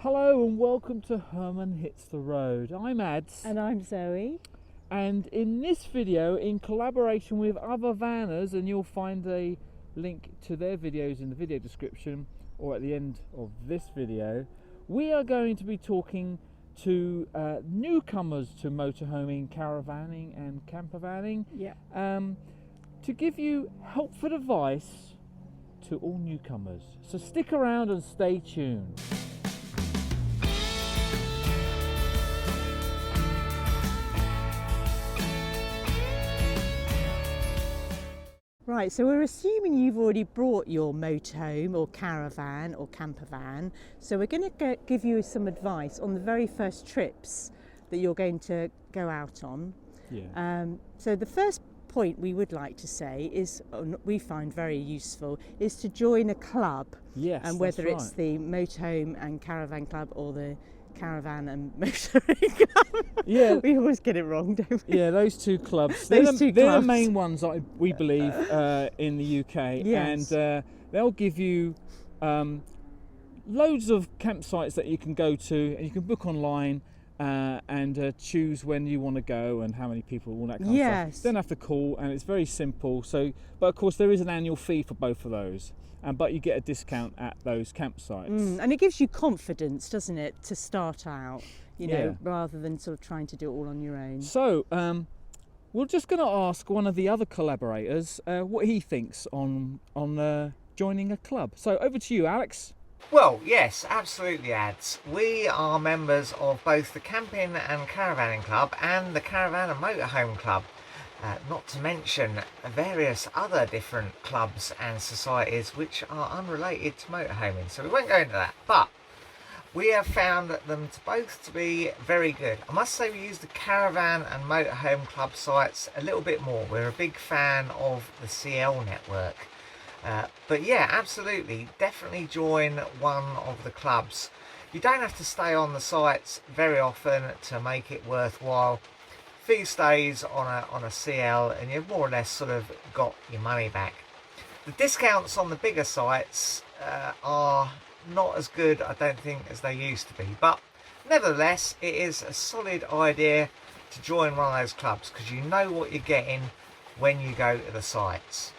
Hello and welcome to Herman Hits the Road. I'm Ads. And I'm Zoe. And in this video, in collaboration with other vanners, and you'll find a link to their videos in the video description or at the end of this video, we are going to be talking to newcomers to motorhoming, caravanning and campervanning. Yeah. To give you helpful advice to all newcomers. So stick around and stay tuned. Right, so we're assuming you've already brought your motorhome or caravan or campervan. So we're going to give you some advice on the very first trips that you're going to go out on. Yeah. So the first point we would like to say is, we find very useful, is to join a club. Yes, and whether that's it's the motorhome and caravan club or the caravan and motoring club. Yeah, we always get it wrong, don't we? Yeah, those two clubs. They're They're the main ones we believe in the UK. Yes. And they'll give you loads of campsites that you can go to, and you can book online and choose when you want to go and how many people, all that kind of stuff. You don't have to call, and it's very simple. So, but of course there is an annual fee for both of those. But you get a discount at those campsites. And it gives you confidence, doesn't it, to start out, you know, rather than sort of trying to do it all on your own. So we're just going to ask one of the other collaborators what he thinks on joining a club. So over to you, Alex. Well, yes, absolutely, Ads. We are members of both the Camping and Caravanning Club and the Caravan and Motorhome Club. Not to mention various other different clubs and societies which are unrelated to motorhoming, so we won't go into that, but we have found them both to be very good. I must say we use the Caravan and Motorhome Club sites a little bit more. We're a big fan of the CL network, but yeah, absolutely, definitely join one of the clubs. You don't have to stay on the sites very often to make it worthwhile. Few stays on a CL and you've more or less sort of got your money back. The discounts on the bigger sites are not as good, I don't think, as they used to be, but nevertheless it is a solid idea to join one of those clubs because you know what you're getting when you go to the sites.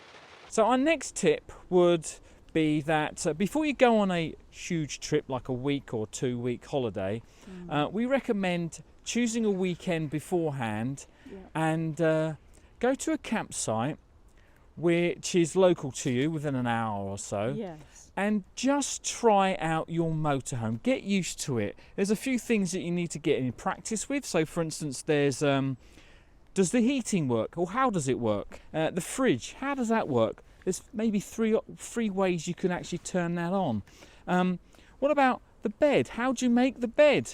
So our next tip would be that before you go on a huge trip like a week or 2 week holiday, we recommend choosing a weekend beforehand and go to a campsite which is local to you within an hour or so. Yes. And just try out your motorhome. Get used to it. There's a few things that you need to get in practice with. So for instance, there's does the heating work, or how does it work? The fridge, how does that work? There's maybe three ways you can actually turn that on. What about the bed? How do you make the bed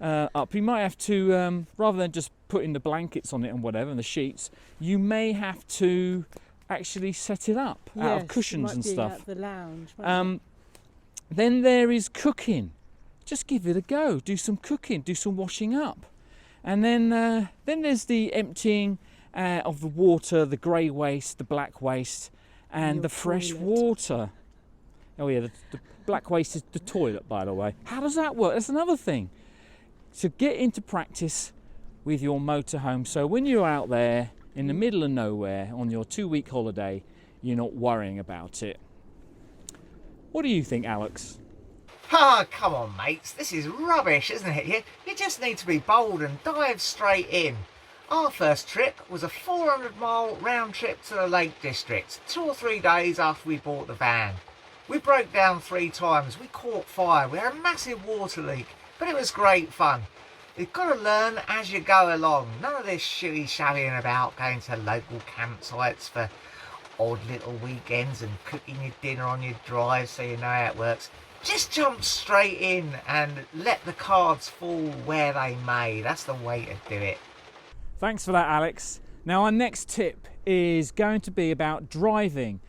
up? You might have to, rather than just putting the blankets on it and whatever, and the sheets, you may have to actually set it up out of cushions and stuff. At the lounge. Then there is cooking. Just give it a go. Do some cooking. Do some washing up. And then there's the emptying of the water, the grey waste, the black waste, and the fresh water. Oh yeah, the black waste is the toilet, by the way. How does that work? That's another thing. So get into practice with your motorhome. So when you're out there in the middle of nowhere on your 2 week holiday, you're not worrying about it. What do you think, Alex? Ah, come on, mates. This is rubbish, isn't it? You just need to be bold and dive straight in. Our first trip was a 400-mile round trip to the Lake District, 2 or 3 days after we bought the van. We broke down 3 times, we caught fire, we had a massive water leak, but it was great fun. You've got to learn as you go along. None of this shilly-shallying about going to local campsites for odd little weekends and cooking your dinner on your drive so you know how it works. Just jump straight in and let the cards fall where they may. That's the way to do it. Thanks for that, Alex. Now our next tip is going to be about driving.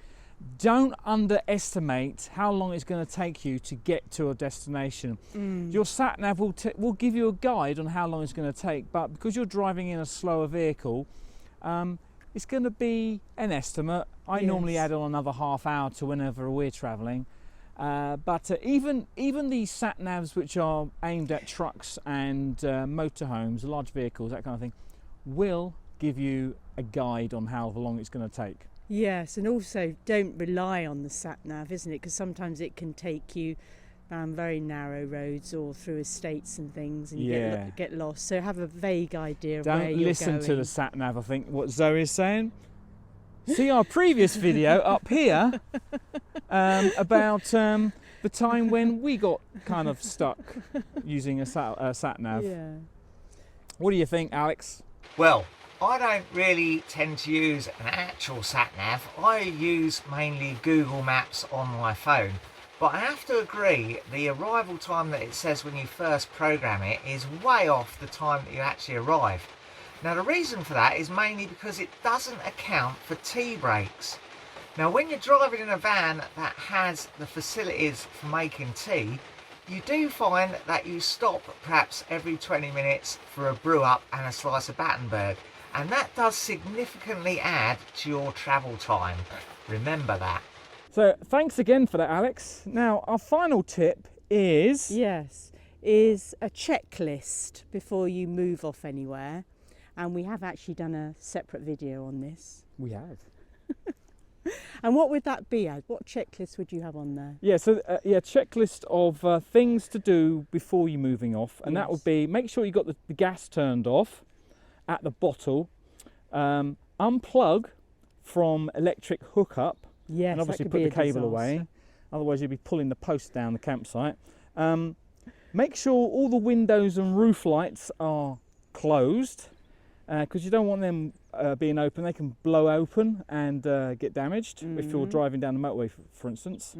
Don't underestimate how long it's going to take you to get to a destination. Your sat nav will give you a guide on how long it's going to take, but because you're driving in a slower vehicle, it's going to be an estimate. I normally add on another half hour to whenever we're travelling. But even these sat navs, which are aimed at trucks and motorhomes, large vehicles, that kind of thing, will give you a guide on how long it's going to take. Yes, and also don't rely on the sat nav, isn't it? Because sometimes it can take you down very narrow roads or through estates and things, and you get lost. So have a vague idea of where you're going. Don't listen to the sat nav. I think what Zoe is saying. See our previous video up here about the time when we got kind of stuck using a sat nav. Yeah. What do you think, Alex? Well, I don't really tend to use an actual sat-nav. I use mainly Google Maps on my phone. But I have to agree, the arrival time that it says when you first program it is way off the time that you actually arrive. Now the reason for that is mainly because it doesn't account for tea breaks. Now when you're driving in a van that has the facilities for making tea, you do find that you stop perhaps every 20 minutes for a brew up and a slice of Battenberg. And that does significantly add to your travel time. Remember that. So thanks again for that, Alex. Now our final tip is... Yes, is a checklist before you move off anywhere. And we have actually done a separate video on this. We have. And what would that be, Ad? What checklist would you have on there? Yeah, so checklist of things to do before you're moving off. And that would be, make sure you got the gas turned off at the bottle, unplug from electric hookup, yes, and obviously put the cable away, otherwise you'll be pulling the post down the campsite. Make sure all the windows and roof lights are closed, because you don't want them being open. They can blow open and get damaged if you're driving down the motorway, for instance.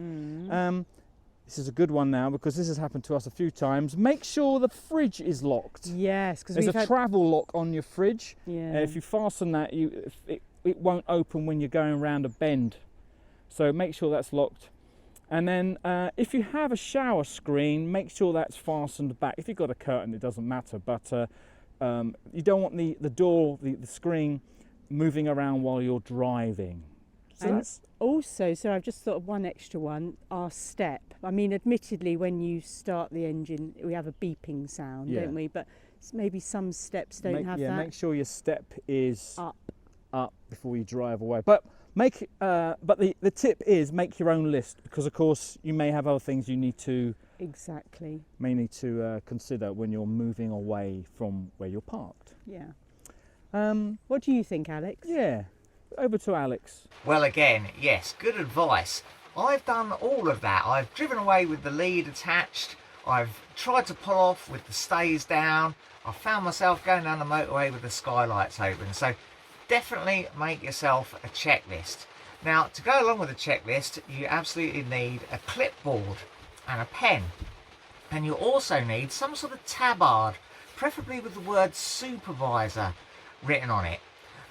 This is a good one now, because this has happened to us a few times. Make sure the fridge is locked. Yes, because there's a travel lock on your fridge. Yeah. If you fasten that, it won't open when you're going around a bend. So make sure that's locked. And then if you have a shower screen, make sure that's fastened back. If you've got a curtain, it doesn't matter. But you don't want the door, the screen, moving around while you're driving. So and that's... also, so I've just thought of one extra one, our step. I mean, admittedly, when you start the engine, we have a beeping sound, don't we? But maybe some steps don't have that. Yeah, make sure your step is up before you drive away. But the tip is make your own list, because of course you may have other things you need to consider when you're moving away from where you're parked. Yeah. What do you think, Alex? Yeah. Over to Alex. Well, again, yes, good advice. I've done all of that. I've driven away with the lead attached. I've tried to pull off with the stays down. I found myself going down the motorway with the skylights open. So definitely make yourself a checklist. Now, to go along with the checklist, you absolutely need a clipboard and a pen. And you also need some sort of tabard, preferably with the word supervisor written on it.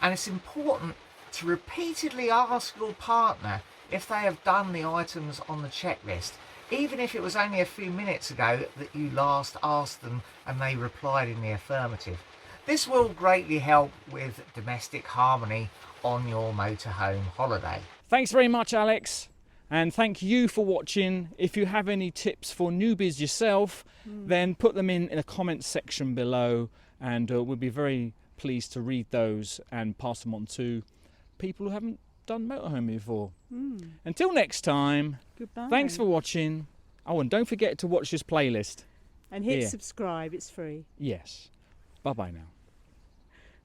And it's important to repeatedly ask your partner if they have done the items on the checklist, even if it was only a few minutes ago that you last asked them and they replied in the affirmative. This will greatly help with domestic harmony on your motorhome holiday. Thanks very much, Alex, and thank you for watching. If you have any tips for newbies yourself, then put them in a comment section below, and we'll be very pleased to read those and pass them on to people who haven't done motorhome before. Until next time, goodbye. Thanks for watching. Oh, and don't forget to watch this playlist. And hit subscribe, it's free. Yes. Bye-bye now.